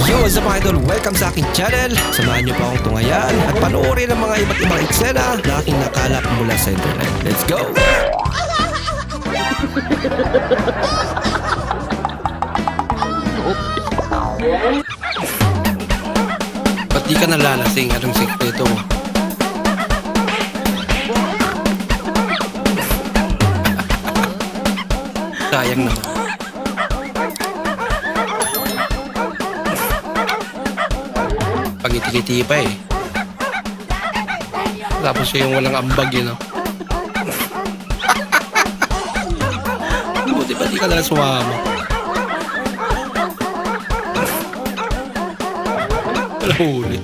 Yo, what's up mga idol? Welcome sa aking channel. Samahan niyo pa akong tungayan at panoorin ang mga iba't ibang eksena na aking nakalap mula sa internet. Let's go! Ba't di ka nalalasing? Anong sekreto mo? Sayang naman. Pangiti-ngiti pa eh. Tapos siya yung walang ambag yun, no? Buti pa di ka na sumama. Wala huli.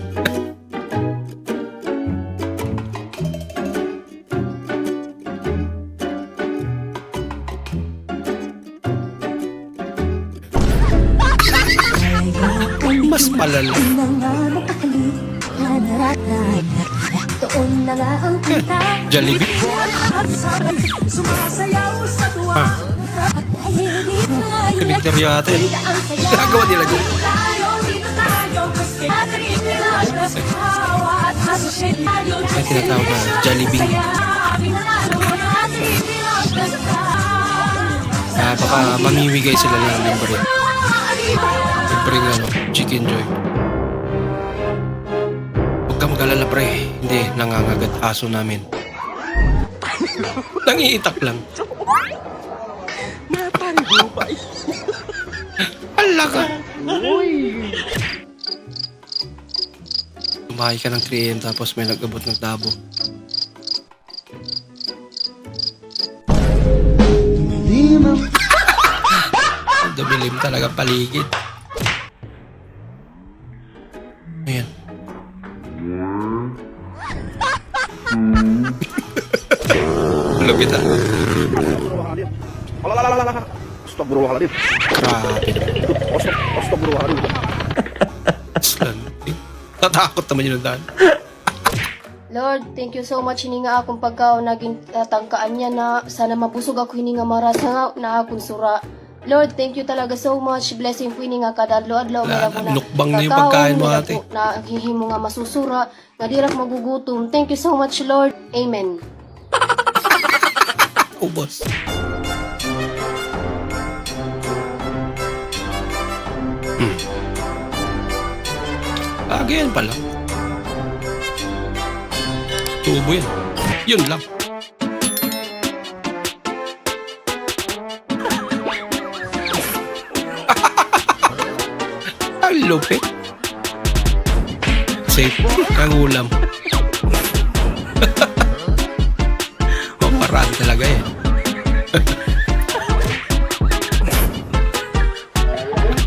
Mas malala. Jollibee. Kaligtar yata eh. Nagawa nila dyan. Ay, tinatawag na Jollibee. Baka mamimigay sila ng libre. Libreng Chicken Joy. Huwag ka mag-alala pre. Hindi, nangangagat aso namin. Nangiitak lang. Hala ka. Tumahay ka ng 3am tapos may nag-abot ng tabo. Ang dumilim talaga paligid. Ayan. Lupit ah. Astagfirullahaladzim. Grabe. Astagfirullahaladzim. Aslan. Natakot naman yun ang daan. Lord, thank you so much hininga akong pagkaon naging tangkaan niya na sana mabusog ako hininga marasa na akong sura. Lord, thank you talaga so much. Blessing po hininga kadadlo-adlaw Wala, mo na lukbang na yung pagkain mo, ate. Na hihimo nga masusura, nga dirak magugutom. Thank you so much, Lord. Amen. Ubos. Ganyan pala. Tubo yan. Yun lang. Ang lupit. Safe. Ang ulam. Paraan talaga eh.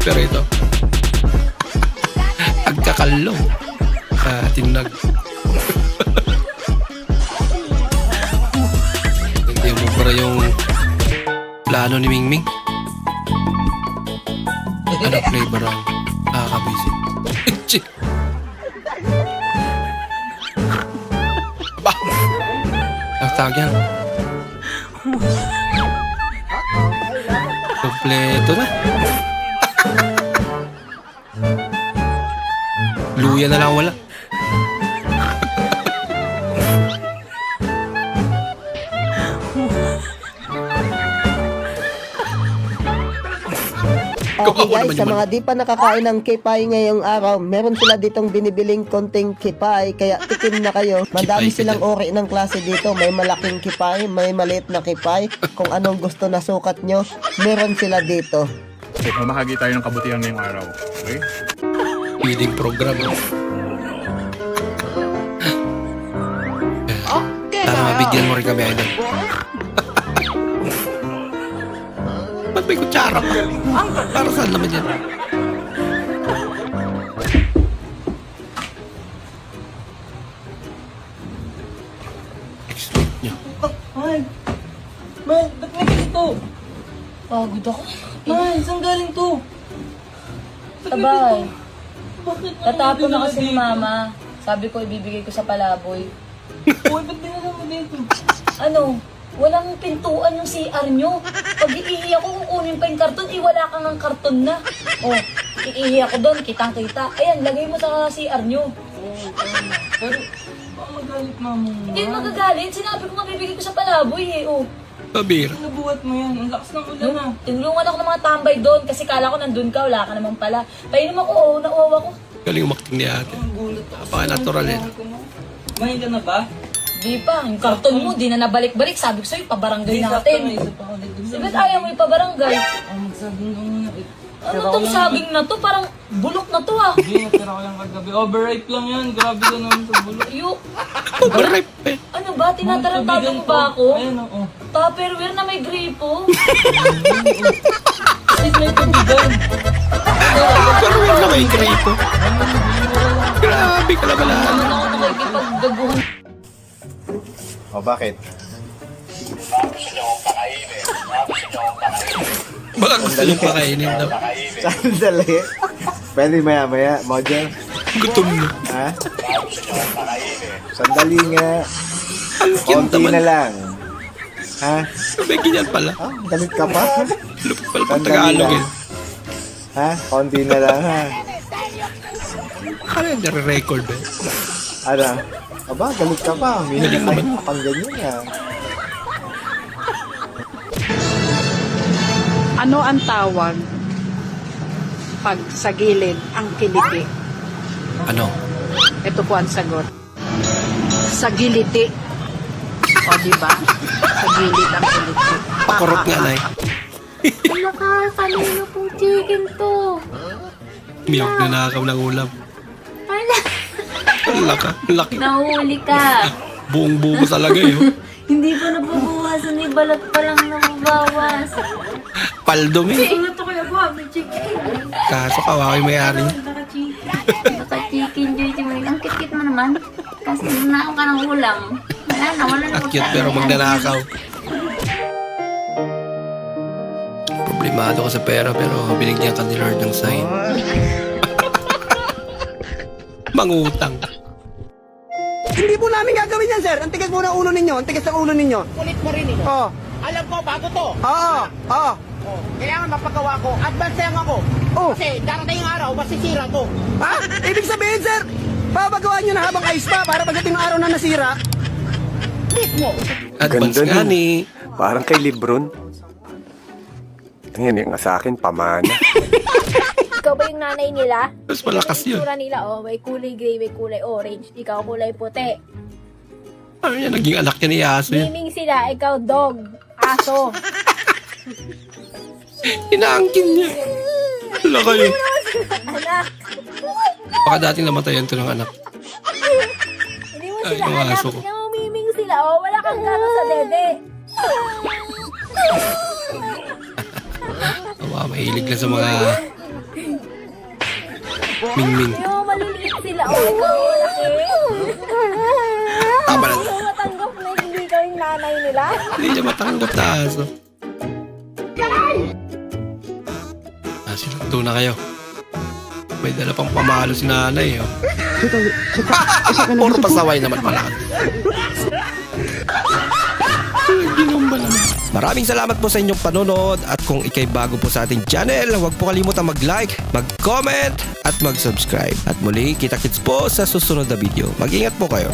Pero ito. Agkakalo. Tinag. Hindi mo para yung plano ni Mingming. Ano flavor ang nakakabisi? Aba! Tawag yan. Kompleto na. Luya na lang wala. Okay guys, sa mga di pa nakakain ng kipay ngayong araw, meron sila ditong binibiling konting kipay, kaya tikim na kayo. Madami silang ori ng klase dito, may malaking kipay, may maliit na kipay. Kung anong gusto na sukat nyo, meron sila dito. Mamahagi tayo ng kabutihan ngayong araw. Okay? Feeding program. Sana mabigyan mo rin kami, idol. Ba't may kutsara pa? Para saan naman yan? Explain nyo. Ay, man, ba't may ganito? Pagod ako. Man, saan galing to? Abay, Bakit? tatapon na kasi ni Mama. Sabi ko, ibibigay ko sa palaboy. Uy, ba't dinala mo dito? Ano? Walang pintuan yung CR nyo. Pag iihi ako, kukunin pa yung karton, wala kang ang karton na. Oh, iihi ako doon, kitang-kita. Ayan, lagay mo sa CR nyo. Pero, baka magalit mama mo. Hindi magagalit. Sinabi ko mabibigay ko sa palaboy eh. Oh. Pabira. Nabuhat mo yan. Ang lakas ng ulan ah. Tinulungan ako ng mga tambay doon kasi kala ko nandun ka, wala ka naman pala. Painom ako, oh, nauwawa ko. Galing umakting ni ate. Ang gulat ako. Napaka-natural eh. Kumain ka na ba? Di pa, yung karton mo, di na nabalik-balik. Sabi ko sa'yo, pabarangay natin. Isa pa ulit. Ba't ayaw mo ipabarangay? Magsabing ka muna. Ano tong sabing na to? Parang bulok na to ah. Hindi, natira ko lang kagabi. Overripe lang yan. Grabe ka naman sa bulo. Ayo, Overripe eh. ano ba? Tinatarantado mo ba ako? Ayun oo. Tupperware na may gripo? Kasi may tubigan. Pero wala na may gripo. Grabe ka naman Ano ako nakikipagdaguhan? O, bakit? Baka gusto niyong pakainin daw. Sandali. Pwede maya-maya, Mojo. Gutom na. Ha? Sandali nga. Ang cute Konti naman. na lang. Ha? May ganyan pala. Ah, galit ka pa? Lupal pang Tagalog eh. Ha? Konti na lang, ha? Ano yung nare-record eh? Ano? Aba, galit ka pa. Minsan tayo pang ganyan, ha? Ano ang tawag pag sa gilid ang kiliti? Ano? Ito po ang sagot. Sa giliti. O, diba? Sa gilid ang kiliti. Pakurot nga na eh. Ano ka? Kanino pong chicken to? Miyok na nakakaw ng ulam. Wala. Ang laka. Ang laki. Nahuli ka. Buong buo talaga eh. Oh. Hindi pa nabubuhasan ni balat pa lang nababawas. Paldom eh. Ano to kaya ba? May chicken. Kaso kawawi may-ari. Naka-chicken joy si May. Ang kit-kit mo naman. Kasi nanakaw ka ng ulam. Wala na Akyat pero magnanakaw. Problemado ka sa pera pero binigyan ka ni Lord ng sign. Mangutang. Hindi po namin gagawin yan, sir. Ang tigas mo ng ulo ninyo. Ang tigas ng ulo ninyo. Kulit mo rin eh. Oo. Alam ko, bago to. Oo. Oo. Oh, kailangan mapagawa ko. Advance lang ako. Oh. Kasi darating yung araw, masisira to. Ha? Ibig sabihin, sir, papagawa nyo na habang ayos pa para pagdating ng araw na nasira. Mismo. Advance Ganda nga nun. ni. Parang kay Lebron. Yan yung sa akin, pamana. Ikaw ba yung nanay nila? Mas malakas yun. Itsura nila, oh, may kulay gray, may kulay orange. Ikaw kulay puti. Ano yan? Naging anak niya ni Aso yun. Miming sila, ikaw dog, aso. Inaangkin niya. Wala kayo. Anak. Baka dating namatayan to ng anak. Hindi mo Ay, sila yung anak. aso ko. Ikaw miming sila, oh, wala kang gato sa dede. Mahilig lang sa mga mingming. Yung maliliit sila, oh, ikaw laki. Tama na. Hindi mo matanggap na hindi ikaw yung nanay nila. Hindi niya matanggap na aso. Sinunto na kayo. May dala pang pamalo si nanay. Oh. Puro pasaway naman pala. Ginumba naman. Maraming salamat po sa inyong panonood at kung ikay bago po sa ating channel, huwag po kalimutan mag-like, mag-comment at mag-subscribe. At muli, kita-kits po sa susunod na video. Mag-ingat po kayo.